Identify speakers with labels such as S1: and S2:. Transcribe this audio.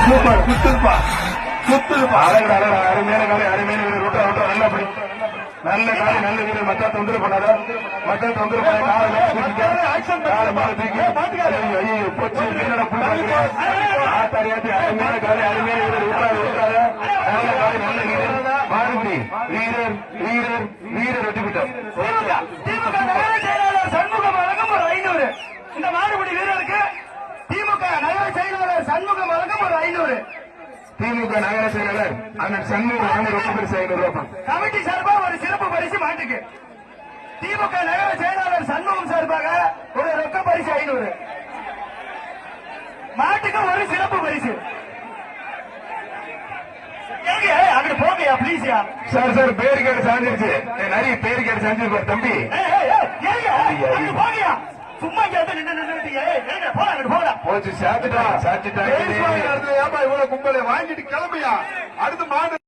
S1: Super சுத்துப்பா சுத்துப்பா அருமையான காலை அருமையான வீரர் விட்டா விட்டா நல்ல அப்படி நல்ல காலை நல்ல வீரர் மத்தா தொந்தரவு பண்ணாரா மத்தா தொந்தரவு பண்ண காலை மேல தூக்கி ஐயோ போச்சு வீரரை ஆத்தாரியாத்தி அருமையான காலை அருமையான வீரர் விட்டாரு விட்டாரு நல்ல காலை நல்ல வீரர் மாறுபடி வீரர் வீரர் வீரர் வெற்றி விட்டார்
S2: திமுக நகர செயலாளர் சண்முகம் வழங்கும் ஒரு 500. இந்த மாறுபடி வீரருக்கு திமுக நகர செயலாளர் சண்முகம் வழங்கும் ஒரு 500.
S1: திமுக நகர செயலாளர் அண்ணன் சண்முகம் ரொம்ப பெருசு 500 ரூபாய்.
S2: கமிட்டி சார்பா ஒரு சிறப்பு பரிசு மாட்டுக்கு. திமுக நகர செயலாளர் சண்முகம் சார்பாக ஒரு ரொக்க பரிசு 500. மாட்டுக்கு ஒரு சிறப்பு பரிசு. அங்க போங்கயா பிளீஸ்யா.
S1: சார் சார் பேரு கேட்டு சாஞ்சிருச்சு நிறைய பேரு கேட்டு சாஞ்சிருப்பாரு தம்பி.
S2: போங்கயா சும்மா கேட்டு நின்று
S1: போச்சு சாத்துட்டா சாத்துட்டா
S3: இவ்வளவு கும்பலை வாங்கிட்டு கிளம்பியா அடுத்த மாடு